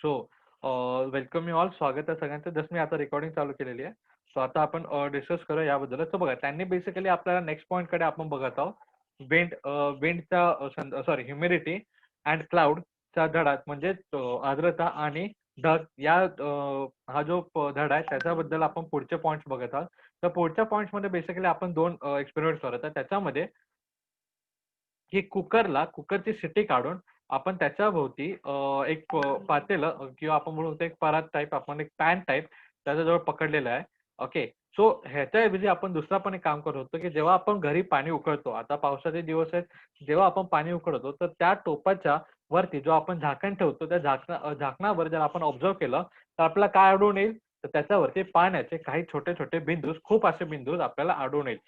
So welcome you all. स्वागत आहे सगळ्यांचं. जस्ट मी आता रेकॉर्डिंग चालू केलेली आहे. सो आता आपण डिस्कस करूया याबद्दल. सो बघा, त्यांनी बेसिकली आपल्याला नेक्स्ट पॉईंटकडे आपण बघत आहोत. विंडचा सॉरी ह्युमिडिटी अँड क्लाउडच्या धडात म्हणजे आर्द्रता आणि ढग या हा जो धडा आहे त्याच्याबद्दल आपण पुढचे पॉईंट्स बघत आहोत. तर पुढच्या पॉईंट्समध्ये बेसिकली आपण दोन एक्सपेरिमेंट करत आहोत. त्याच्यामध्ये की कुकरची शिट्टी काढून आपण त्याच्याभोवती एक पातेलं किंवा आपण म्हणू शकतो एक परात टाइप, आपण एक पॅन टाइप त्याच्याजवळ पकडलेलं आहे. ओके. सो ह्याच्याऐवजी आपण दुसरा पण एक काम करत होतो, की जेव्हा आपण घरी पाणी उकळतो, आता पावसाचे दिवस आहेत, जेव्हा आपण पाणी उकळतो, तर त्या टोपाच्या वरती जो आपण झाकण ठेवतो, त्या झाकणावर जर आपण ऑब्झर्व्ह केलं, तर आपल्याला काय आढळून येईल? तर त्याच्यावरती पाण्याचे काही छोटे-छोटे बिंदूस, खूप असे बिंदूस आपल्याला आढळून येईल.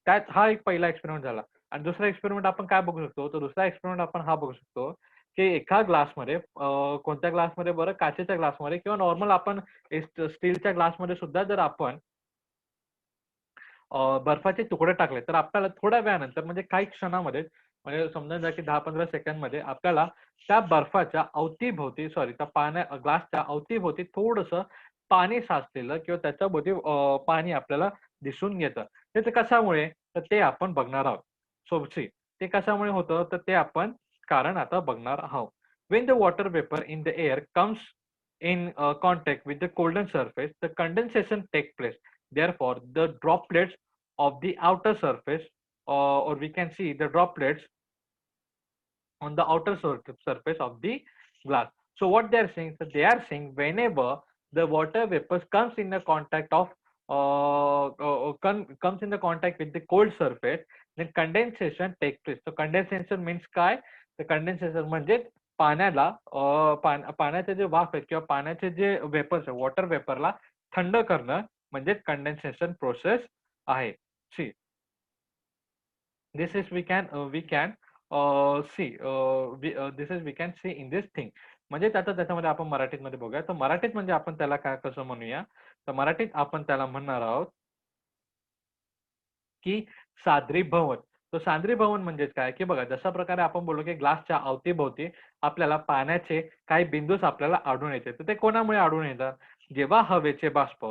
त्यात हा एक पहिला एक्सपेरिमेंट झाला. आणि दुसरा एक्सपेरिमेंट आपण काय बघू शकतो? तर दुसरा एक्सपेरिमेंट आपण हा बघू शकतो, की एका ग्लासमध्ये कोणत्या ग्लासमध्ये बरं? काचेच्या ग्लासमध्ये किंवा नॉर्मल आपण स्टीलच्या ग्लासमध्ये सुद्धा जर आपण बर्फाचे तुकडे टाकले, तर आपल्याला थोड्या वेळानंतर म्हणजे काही क्षणामध्ये म्हणजे समजून जा, की 10-15 सेकंदमध्ये आपल्याला त्या बर्फाच्या अवतीभोवती सॉरी त्या ग्लासच्या अवतीभोवती थोडंसं पाणी साचलेलं किंवा त्याच्याभोवती पाणी आपल्याला दिसून येतं. तर ते कशामुळे? तर ते आपण बघणार आहोत. सो ते कशामुळे होतं? तर ते आपण कारण आता बघणार आहोत. When the water vapor in the air comes in contact with the colder surface, the condensation takes place. Therefore, the droplets of the outer surface, or we can see the droplets on the outer surface of the glass. So what they are saying? So they are saying whenever the water vapors comes in the contact of comes in the contact with the cold surface, then condensation takes place. So condensation means काय? तर condensation म्हणजे पाण्याला पाण्याचे जे वाफ आहेत किंवा पाण्याचे जे वेपर्स आहे, वॉटर वेपरला थंड करणं म्हणजे कंडेन्सेशन प्रोसेस आहे. See this is we can see this is we can see in this thing. म्हणजे आता त्याच्यामध्ये आपण मराठीमध्ये बघूया. तर मराठीत म्हणजे आपण त्याला काय कसं म्हणूया? तर मराठीत आपण त्याला म्हणणार आहोत की साद्री भवन. तर साद्री भवन म्हणजेच काय? की बघा, जशा प्रकारे आपण बोललो की ग्लासच्या अवतीभोवती आपल्याला पाण्याचे काही बिंदूस आपल्याला आढळून येते. तर ते कोणामुळे आढळून येतात? जेव्हा हवेचे बाष्प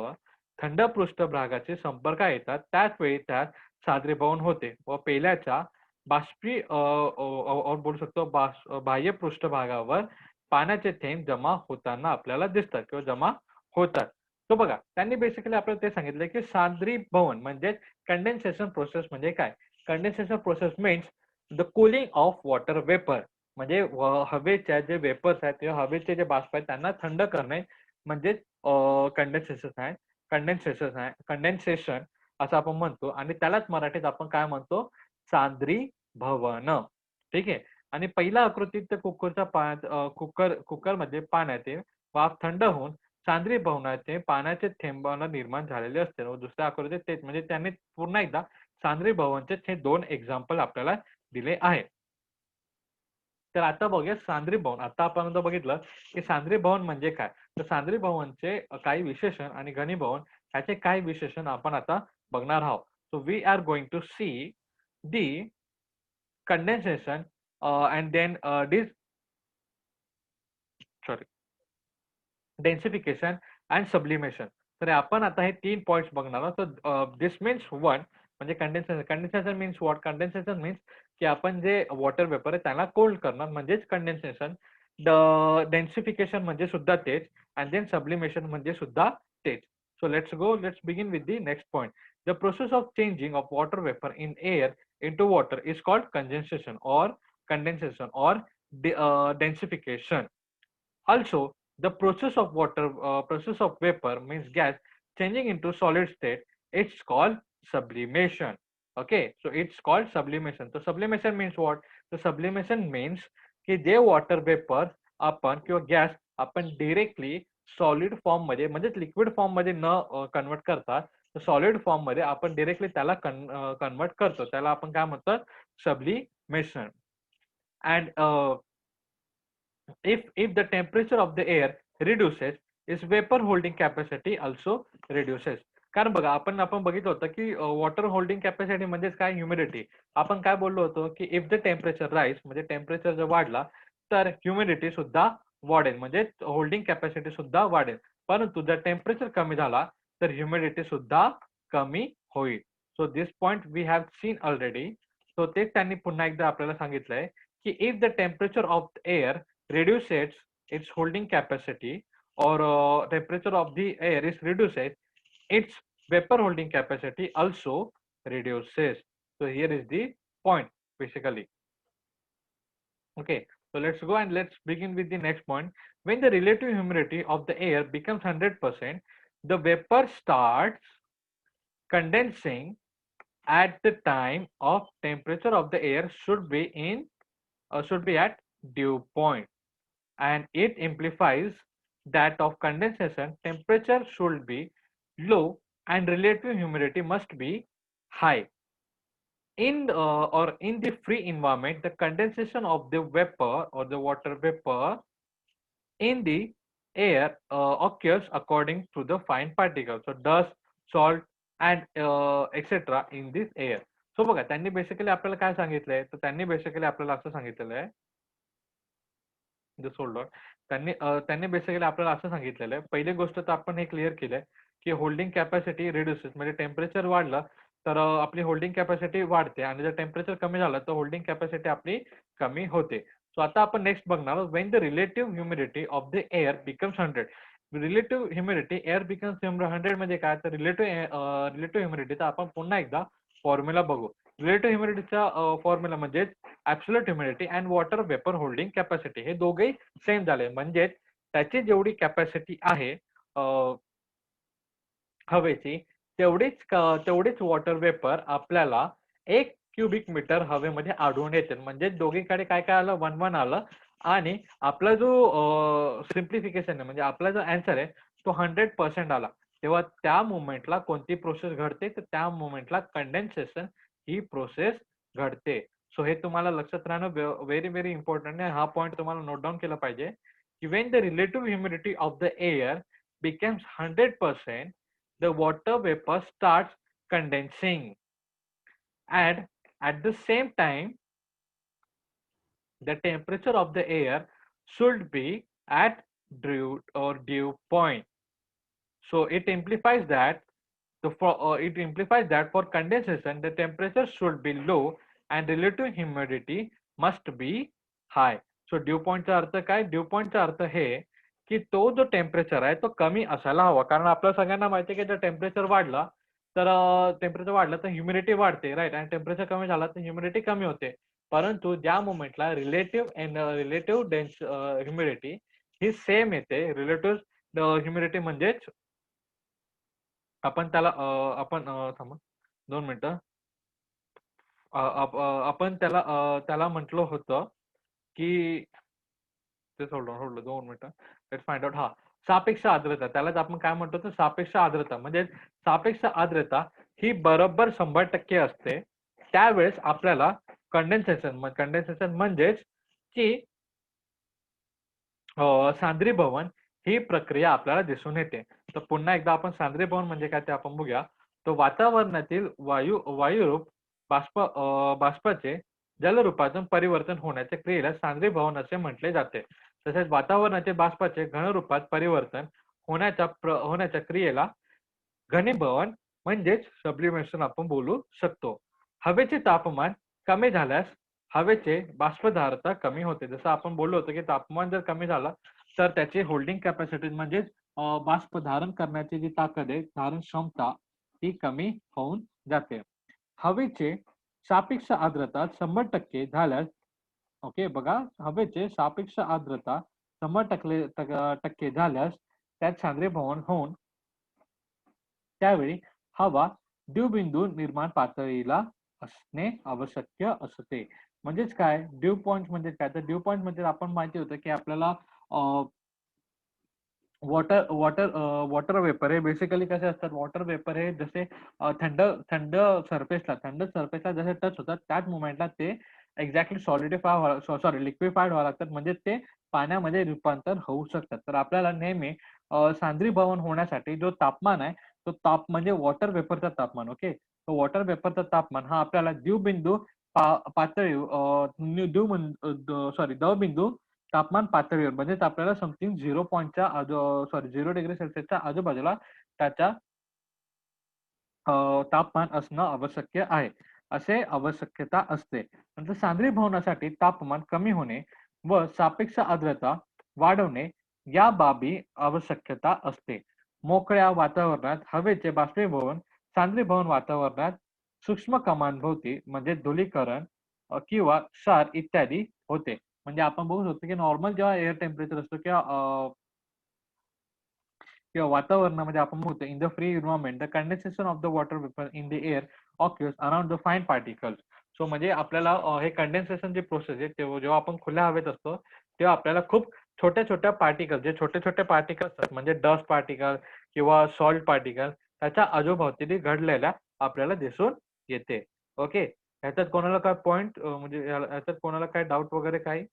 थंड पृष्ठभागाशी संपर्कात येतात, त्याच वेळी त्यात साद्रीभवन होते व पेल्याच्या बोलू शकतो बाह्य पृष्ठभागावर पाण्याचे थेंब जमा होताना आपल्याला दिसतात किंवा जमा होतात. तो बघा, त्यांनी बेसिकली आपल्याला ते सांगितलं की साद्रीभवन म्हणजे कंडेन्सेशन प्रोसेस म्हणजे काय? Condensation process means the cooling of water vapour म्हणजे हवेच्या जे वेपर्स आहेत किंवा हवेचे जे बाष्प आहेत त्यांना थंड करणे म्हणजेच कंडेन्सेशन आहे. कंडेन्सेशन असं आपण म्हणतो आणि त्यालाच मराठीत आपण काय म्हणतो? सांद्रीभवन. ठीक आहे. आणि पहिल्या आकृतीत त्या कुकरच्या पाण्यात कुकरमध्ये पाण्याचे वाफ थंड होऊन सांद्रीभवनाचे पाण्याचे थेंबानं निर्माण झालेले असते व दुसऱ्या आकृतीत तेच म्हणजे त्यांनी पुन्हा एकदा सांद्रीभवनचे हे 2 एक्झाम्पल आपल्याला दिले आहे. तर आता बघूया सांद्रीभवन. आता आपण बघितलं की सांद्रीभवन म्हणजे काय? तर सांद्रीभवनचे काही विशेषण आणि घनीभवन ह्याचे काही विशेषण आपण आता बघणार आहोत. So we are going to see the condensation and then sorry densification and sublimation. तर आपण आता हे 3 पॉइंट्स बघणार आहोत. तर दिस मीन्स 1 म्हणजे condensation. Condensation means what? Condensation means की आपण जे वॉटर वेपर आहे त्याला कोल्ड करणं म्हणजेच कंडेन्सेशन. द डेन्सिफिकेशन म्हणजे सुद्धा तेच अँड देन सब्लिमेशन म्हणजे सुद्धा तेच. So let's begin with the next point. The process of changing of water vapour in air into water is called condensation or densification. Also, the process of vapor means gas changing into solid state. It's called sublimation. Okay, so it's called sublimation. So sublimation means what? So sublimation means की जे water vapour आपण किंवा gas आपण directly solid form मध्ये म्हणजेच liquid form मध्ये न convert करता सॉलिड फॉर्म मध्ये आपण डिरेक्टली त्याला कन्वर्ट करतो. त्याला आपण काय म्हणतो? Sublimation. And if the temperature of the air reduces, its vapor holding capacity also reduces. कारण बघा, आपण बघितलं होतं की वॉटर होल्डिंग कॅपॅसिटी म्हणजेच काय? ह्युमिडिटी. आपण काय बोललो होतो की इफ द टेम्परेचर राईज म्हणजे टेम्परेचर जर वाढला तर ह्युमिडिटी सुद्धा वाढेल, म्हणजे होल्डिंग कॅपॅसिटी सुद्धा वाढेल. परंतु जर टेम्परेचर कमी झाला तर ह्युमिडिटी सुद्धा कमी होईल. So this point we have seen already. So तेच त्यांनी पुन्हा एकदा आपल्याला सांगितलंय की if the temperature of the air reduces its holding capacity, or temperature of the air is reduces, its vapor holding capacity also reduces. So here is the point basically. Okay, so let's go and let's begin with the next point. When the relative humidity of the air becomes 100%, the vapor starts condensing. At the time of temperature of the air should be at dew point, and it implies that of condensation temperature should be low and relative humidity must be high. In the free environment, the condensation of the vapor or the water vapor in the air occurs according to the fine particles, so dust, salt, and etc. in this air. So बघा, त्यांनी basically आपल्याला काय सांगितलंय, तर त्यांनी basically आपल्याला असं सांगितलेलं आहे, जस्ट होल्ड ऑन. त्यांनी बेसिकली आपल्याला असं सांगितलेलं आहे, पहिली गोष्ट तर आपण हे क्लिअर केलंय की होल्डिंग कॅपॅसिटी रिड्युसेस, म्हणजे टेम्परेचर वाढलं तर आपली होल्डिंग कॅपॅसिटी वाढते, आणि जर टेम्परेचर कमी झालं तर होल्डिंग कॅपॅसिटी आपली कमी होते. सो आता आपण नेक्स्ट बघणार Wien the relative humidity of the air becomes 100. Relative humidity air becomes 100 म्हणजे काय, तर रिलेटिव्ह ह्युमिडिटीचा आपण पुन्हा एकदा फॉर्म्युला बघू. रिलेटिव्ह ह्युमिडिटीचा फॉर्म्युला म्हणजे absolute humidity and water vapour holding capacity, हे दोघेही सेम झाले. म्हणजे त्याची जेवढी कॅपॅसिटी आहे हवेची, तेवढीच वॉटर वेपर आपल्याला 1 क्युबिक मीटर हवेमध्ये आढळून येते. म्हणजे दोघीकडे काय काय आलं, 1-1 आलं, आणि आपला जो सिम्प्लिफिकेशन आहे, म्हणजे आपला जो आन्सर आहे तो 100% आला. तेव्हा त्या मोमेंटला कोणती प्रोसेस घडते, तर त्या मोमेंटला कंडेन्सेशन ही प्रोसेस घडते. सो हे तुम्हाला लक्षात राहणं व्हेरी व्हेरी इम्पॉर्टंट आहे. हा पॉईंट तुम्हाला नोट डाऊन केला पाहिजे की Wien the relative humidity of the air becomes 100%, the water vapor starts condensing, and at the same time the temperature of the air should be at dew point. So it implies that for condensation the temperature should be low and relative humidity must be high. So dew point चा अर्थ काय, dew point चा अर्थ हे की तो जो temperature आहे तो कमी असायला हवा, कारण आपल्या सगळ्यांना माहिती आहे की जर टेम्परेचर वाढला तर ह्युमिडिटी वाढते, राईट, आणि टेम्परेचर कमी झाला तर ह्युमिडिटी कमी होते. परंतु ज्या मोमेंटला रिलेटिव्ह डेन्स ह्युमिडिटी ही सेम येते, रिलेटिव्ह ह्युमिडिटी म्हणजेच आपण त्याला थांबा 2 मिनिटं. आपण त्याला म्हटलं होतं की ते होल्ड 2 मिनिटं. Let's find out. सापेक्ष आर्द्रता, त्यालाच आपण काय म्हणतो, तर सापेक्ष आर्द्रता. म्हणजे सापेक्ष आर्द्रता ही बरोबर 100% असते. त्यावेळेस आपल्याला कंडेन्सेशन म्हणजेच की सांद्रीभवन ही प्रक्रिया आपल्याला दिसून येते. तर पुन्हा एकदा आपण सांद्रीभवन म्हणजे काय ते आपण बघूया. तो वातावरणातील वायुरूप बाष्पाचे जलरूपातून परिवर्तन होण्याच्या क्रियेला सांद्रीभवन असे म्हटले जाते. तसेच वातावरणाचे बाष्पाचे घनरूपात परिवर्तन होण्याच्या क्रियेला घनीभवन म्हणजेच सब्लिमेशन आपण बोलू शकतो. हवेचे तापमान कमी झाल्यास हवेचे बाष्पधारता कमी होते. जसं आपण बोललो होतो की तापमान जर कमी झालं तर त्याची होल्डिंग कॅपॅसिटी म्हणजेच बाष्प धारण करण्याची जी ताकद आहे, धारण क्षमता, ती कमी होऊन जाते. हवेचे सापेक्ष आर्द्रता 100% झाल्यास, ओके बघा, हवेचे सापेक्ष आर्द्रता 100% झाल्यास त्यात सांद्रीभवन होऊन त्यावेळी हवा ड्यूबिंदू निर्माण पातळीला असणे आवश्यक असते. म्हणजेच काय ड्यू पॉइंट म्हणजे काय, तर ड्यू पॉइंट म्हणजे आपण माहिती होतं की आपल्याला वॉटर वेपर हे बेसिकली कसे असतात, वॉटर वेपर हे जसे थंड सरफेसला जसे टच होतात त्याच मुवमेंटला ते एक्झॅक्टली लिक्विफाईड व्हावं लागतात, म्हणजे ते पाण्यामध्ये रूपांतर होऊ शकतात. तर आपल्याला नेहमी सांद्रीभवन होण्यासाठी जो तापमान आहे तो म्हणजे वॉटर वेपरचा तापमान, ओके. तो वॉटर वेपरचा तापमान हा आपल्याला द्रवबिंदू तापमान पातळीवर म्हणजेच आपल्याला समथिंग 0 आजूबाजूला त्याच्या तापमान असणं आवश्यक आहे. असे आवश्यकता असते. नंतर सांद्रीभवनासाठी तापमान कमी होणे व सापेक्ष आर्द्रता वाढवणे या बाबी आवश्यकता असते. मोकळ्या वातावरणात हवेचे बाष्पीभवन सांद्रीभवन वातावरणात सूक्ष्म कणांभोवती म्हणजे धुलीकरण किंवा क्षार इत्यादी होते. म्हणजे आपण बघू शकतो की नॉर्मल जेव्हा एअर टेम्परेचर असतो किंवा वातावरणामध्ये आपण म्हणतो in the free environment the condensation of the water vapour in the air occurs around the fine particles. So म्हणजे आपल्याला हे कंडेन्सेशन जी प्रोसेस आहे जेव्हा आपण खुल्या हवेत असतो तेव्हा आपल्याला खूप छोट्या छोट्या पार्टिकल जे छोटे छोटे पार्टिकल्स असतात म्हणजे डस्ट पार्टिकल किंवा सॉल्ट पार्टिकल त्याच्या आजूबाजूला घडलेल्या आपल्याला दिसून येते. ओके, ह्याच्यात कोणाला काय पॉइंट म्हणजे ह्याच्यात कोणाला काय डाऊट वगैरे काही?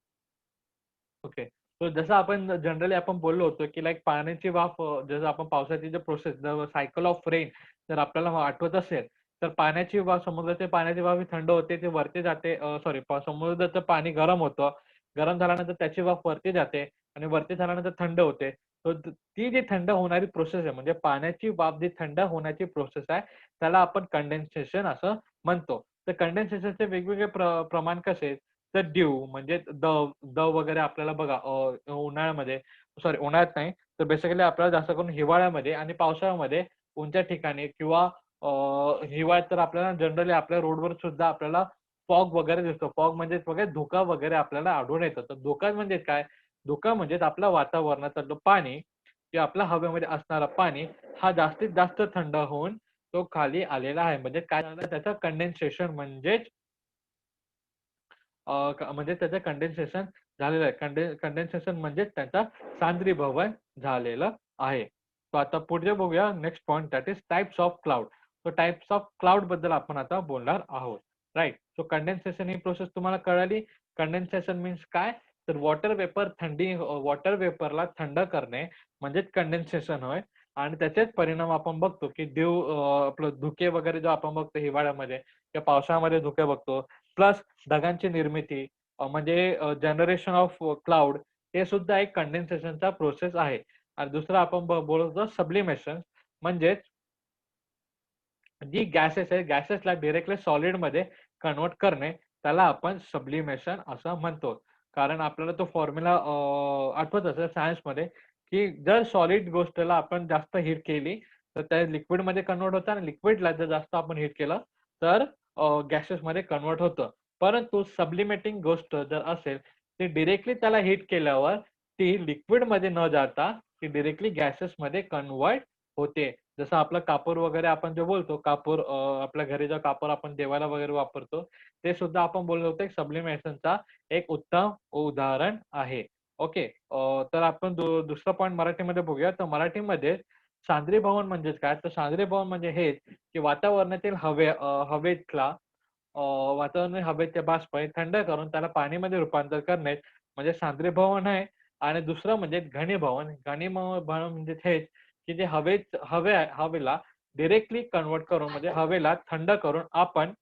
ओके. तर जसं आपण जनरली आपण बोललो होतो, की लाइक पाण्याची वाफ जसं आपण पावसाची जी प्रोसेस सायकल ऑफ रेन जर आपल्याला आठवत असेल, तर पाण्याची वाफ समुद्राच्या पाण्याची वाफ ही थंड होते, ते वरती जाते सॉरी समुद्राचं पाणी गरम होतं. गरम झाल्यानंतर त्याची वाफ वरती जाते आणि वरती झाल्यानंतर थंड होते. तर ती जी थंड होणारी प्रोसेस आहे, म्हणजे पाण्याची वाफ जी थंड होण्याची प्रोसेस आहे, त्याला आपण कंडेन्सेशन असं म्हणतो. तर कंडेन्सेशनचे वेगवेगळे प्रमाण कसे आहेत? तर ड्यू म्हणजे दव वगैरे आपल्याला बघा उन्हाळ्यामध्ये सॉरी उन्हाळ्यात नाही, तर बेसिकली आपल्याला जास्त करून हिवाळ्यामध्ये आणि पावसाळ्यामध्ये कोणत्या ठिकाणी किंवा हिवाळ्यात तर आपल्याला जनरली आपल्या रोडवर सुद्धा आपल्याला फॉग वगैरे दिसतो. फॉग म्हणजे बघा धुका वगैरे आपल्याला आढळून येतं. तर धुका म्हणजे काय? धुका म्हणजे आपल्या वातावरणातलं पाणी किंवा आपल्या हवेमध्ये असणारं पाणी हा जास्तीत जास्त थंड होऊन तो खाली आलेला आहे. म्हणजे काय झालं त्याचं कंडेन्सेशन म्हणजेच म्हणजे त्याचं कंडेन्सेशन झालेलं आहे. कंडेन्सेशन म्हणजे त्याचा सांद्रीभवन झालेलं आहे. तर आता पुढे बघूया next point that is types of cloud. So types of cloud बद्दल आपण आता बोलणार आहोत. राइट. सो कंडेन्सेशन ही प्रोसेस तुम्हाला कळाली. कंडेन्सेशन मीन्स काय? तर वॉटर वेपरला थंड करणे म्हणजेच कंडेन्सेशन होय. आणि त्याचेच परिणाम आपण बघतो, की आपलं धुके वगैरे जो आपण बघतो हिवाळ्यामध्ये किंवा पावसाळ्यामध्ये धुके बघतो. प्लस ढगांची निर्मिती म्हणजे जनरेशन ऑफ क्लाउड हे सुद्धा एक कंडेन्सेशनचा प्रोसेस आहे. आणि दुसरं आपण बोलतो सब्लिमेशन म्हणजेच जी गॅसेस आहे गॅसेसला डायरेक्टली सॉलिडमध्ये कन्व्हर्ट करणे त्याला आपण सब्लिमेशन असं म्हणतो. कारण आपल्याला तो फॉर्म्युला आठवत असेल सायन्समध्ये, की जर सॉलिड गोष्टीला आपण जास्त हीट केली तर त्या लिक्विडमध्ये कन्व्हर्ट होतं आणि लिक्विडला जर जास्त आपण हीट केलं तर गॅसेसमध्ये कन्व्हर्ट होतं. परंतु सब्लिमेटिंग गोष्ट जर असेल, ती डायरेक्टली त्याला हीट केल्यावर ती लिक्विडमध्ये न जाता ती डायरेक्टली गॅसेसमध्ये कन्व्हर्ट होते. जसं आपलं कापूर वगैरे आपण जे बोलतो कापूर आपल्या घरी जो कापूर आपण देवाला वगैरे वापरतो, ते सुद्धा आपण बोललो होतो एक सब्लिमेशनचा एक उत्तम उदाहरण आहे. ओके. तर आपण दुसरा पॉइंट मराठीमध्ये बघूया. तर मराठीमध्ये सांद्रीभवन म्हणजेच काय? तर सांद्रीभवन म्हणजे हेच, की वातावरणातील हवेतला वातावरण हवेचे बाष्प हे थंड करून त्याला पाणीमध्ये रूपांतर करणे म्हणजे सांद्रीभवन आहे. आणि दुसरं म्हणजे घनीभवन. घनीभवन म्हणजे हेच, की जे हवेला डायरेक्टली कन्व्हर्ट करून म्हणजे हवेला थंड करून आपण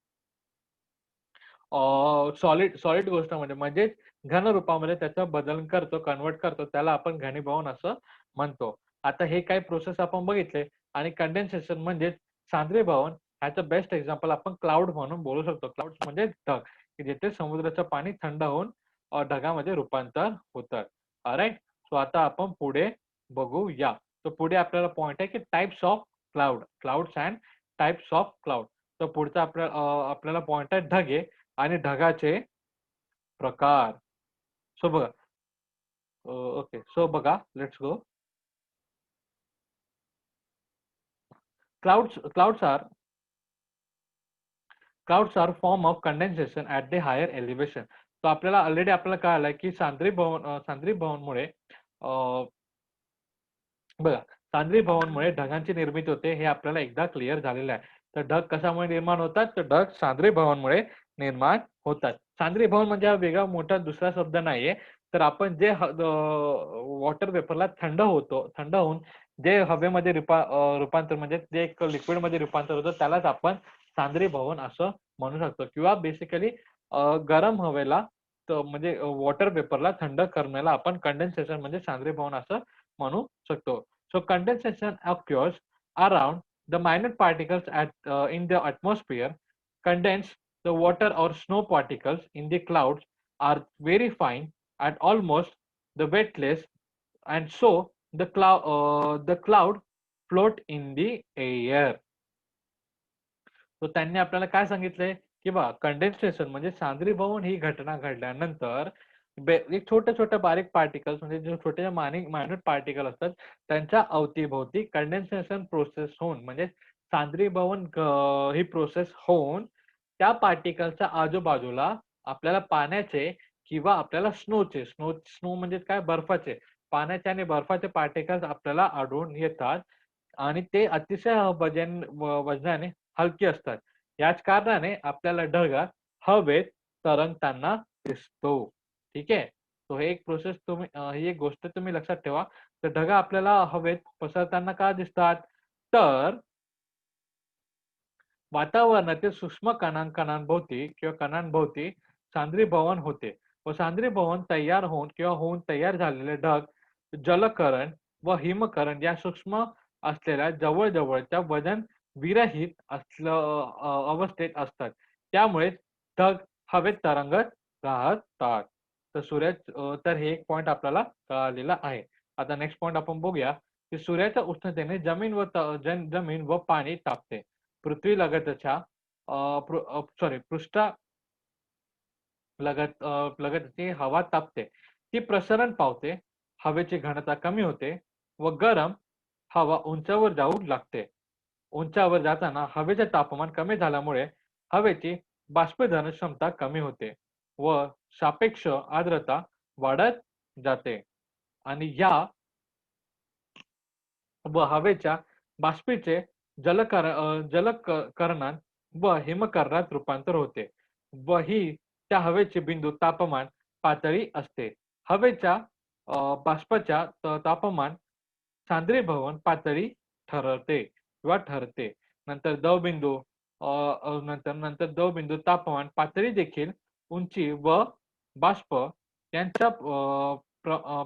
सॉलिड सॉलिड गोष्टामध्ये म्हणजेच घन रूपामध्ये त्याचा बदल करतो, कन्व्हर्ट करतो. त्याला आपण घनीभवन असं म्हणतो. आता हे काही प्रोसेस आपण बघितले आणि कंडेन्सेशन म्हणजेच सांद्रीभवन ह्याचं बेस्ट एक्झाम्पल आपण क्लाउड म्हणून बोलू शकतो. क्लाउड्स म्हणजे ढग, की जिथे समुद्राचं पाणी थंड होऊन ढगामध्ये रूपांतर होतं. ऑलराइट. सो आता आपण पुढे बघूया. तर पुढे आपल्याला पॉइंट आहे, की types of cloud, clouds and types of cloud. तर पुढचा आपल्याला पॉइंट आहे ढगे आणि ढगाचे प्रकार. सो बघा ओके. सो बघा let's go. Clouds are form of condensation at the higher elevation. तर आपल्याला ऑलरेडी आपल्याला कळालं की सांद्रीभवनमुळे बघा सांद्रीभवनमुळे ढगांची निर्मिती होते हे आपल्याला एकदा क्लिअर झालेलं आहे. तर ढग कशामुळे निर्माण होतात? तर ढग सांद्रीभवनमुळे निर्माण होतात. सांद्रीभवन म्हणजे हा वेगळा मोठा दुसरा शब्द नाहीये. तर आपण जे वॉटर वेपरला थंड होऊन जे हवेमध्ये रूपांतर म्हणजे जे एक लिक्विडमध्ये रूपांतर होतं त्यालाच आपण सांद्रीभवन असं म्हणू शकतो किंवा बेसिकली गरम हवेला म्हणजे वॉटर वेपरला थंड करण्याला आपण कंडेन्सेशन म्हणजे सांद्रीभवन असं म्हणू शकतो. So condensation occurs around the minute particles in the atmosphere. Condense the water or snow particles in the clouds are very fine and almost the weightless, and so the cloud float in the air. तो त्यांनी आपल्याला काय सांगितलंय की बा condensation म्हणजे सांद्रीभवन ही घटना घडल्यानंतर एक छोट्या छोट्या बारीक पार्टिकल्स म्हणजे जे छोटे मायन्यूट पार्टिकल असतात त्यांच्या अवतीभोवती कंडेन्सेशन प्रोसेस होऊन म्हणजे सांद्रीभवन ही प्रोसेस होऊन त्या पार्टिकलच्या आजूबाजूला आपल्याला पाण्याचे किंवा आपल्याला स्नो म्हणजे काय बर्फाचे पाण्याचे आणि बर्फाचे पार्टिकल्स आपल्याला आढळून येतात आणि ते अतिशय वजनाने हलकी असतात. याच कारणाने आपल्याला ढग हवेत तरंगताना दिसतो. ठीक आहे. तो हे एक प्रोसेस ही एक गोष्ट तुम्ही लक्षात ठेवा. तर ढग आपल्याला हवेत पसरताना का दिसतात? तर वातावरणातील सूक्ष्म कणांभोवती किंवा कणांभोवती सांद्रीभवन होते व सांद्रीभवन तयार होऊन तयार झालेले ढग जलकरण व हिमकरण या सूक्ष्म असलेल्या जवळजवळच्या वजन विरहित अवस्थेत असतात. त्यामुळे ढग हवेत तरंगत राहतात. तर हे एक पॉइंट आपल्याला कळालेला आहे. आता नेक्स्ट पॉइंट आपण बघूया की सूर्याच्या उष्णतेने जमीन व पाणी तापते. पृथ्वी लगतच्या पृष्ठा लगतची हवा तापते. ती प्रसरण पावते. हवेची घनता कमी होते व गरम हवा उंचावर जाऊ लागते. उंचावर जाताना हवेचे तापमान कमी झाल्यामुळे हवेची बाष्पीभवन क्षमता कमी होते व सापेक्ष आर्द्रता वाढत जाते आणि या व हवेच्या बाष्पीचे जलकरणात व हिमकरणात रूपांतर होते व ही त्या हवेचे बिंदू तापमान पातळी असते. हवेच्या बाष्पाच्या तापमान सांद्रीभवन पातळी ठरते. नंतर दवबिंदू नंतर दवबिंदू तापमान पातळी देखील उंची व बाष्प यांच्या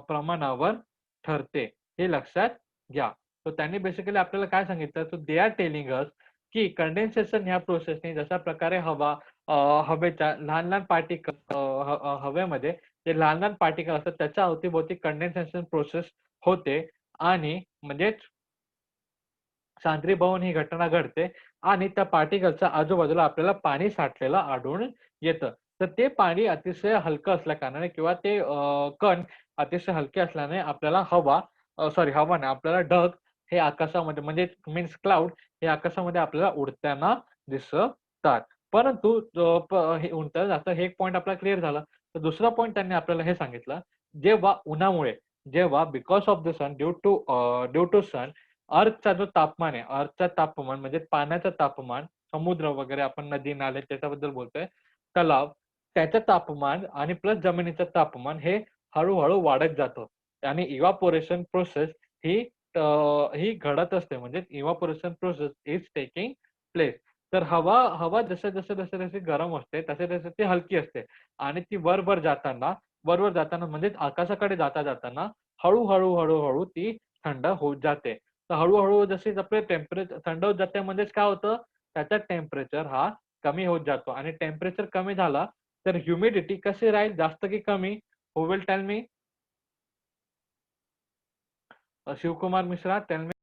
प्रमाणावर ठरते. हे लक्षात घ्या. तर त्यांनी बेसिकली आपल्याला काय सांगितलं तर दे आर टेलिंग अस की कंडेन्सेशन ह्या प्रोसेसने जशा प्रकारे हवेच्या लहान लहान पार्टिकल हवेमध्ये जे लहान लहान पार्टिकल असतात त्याच्या अवतीभोवती कंडेन्सेशन प्रोसेस होते आणि म्हणजेच सांद्रीभवन ही घटना घडते आणि त्या पार्टिकलच्या आजूबाजूला आपल्याला पाणी साठलेलं आढळून येतं. तर ते पाणी अतिशय हलकं असल्या कारणाने किंवा ते कण अतिशय हलके असल्याने आपल्याला हवा नाही आपल्याला ढग हे आकाशामध्ये म्हणजे मीन्स क्लाउड हे आकाशामध्ये आपल्याला उडताना दिसतात. परंतु हे उडताना जातं हे एक पॉइंट आपला क्लिअर झाला. तर दुसरा पॉइंट त्यांनी आपल्याला हे सांगितलं जेव्हा उन्हामुळे because of the sun due to sun अर्थचा जो तापमान आहे अर्थचा तापमान म्हणजे पाण्याचं तापमान समुद्र वगैरे आपण नदी नाले त्याच्याबद्दल बोलतोय तलाव त्याचं तापमान आणि प्लस जमिनीचं तापमान हे हळूहळू वाढत जातं आणि इव्हापोरेशन प्रोसेस ही ही घडत असते म्हणजे इव्हापोरेशन प्रोसेस इज टेकिंग प्लेस. तर हवा जसे गरम असते तसे ती हलकी असते आणि ती वर जाताना म्हणजे आकाशाकडे जाताना हळूहळू ती थंड होत जाते. तर हळूहळू जसे आपले टेम्परेचर थंड होत जाते म्हणजेच काय होतं त्याचा टेम्परेचर हा कमी होत जातो आणि टेम्परेचर कमी झाला तर ह्युमिडिटी कशी राहील जास्त की कमी? Who will tell me? Shivkumar Mishra tell me.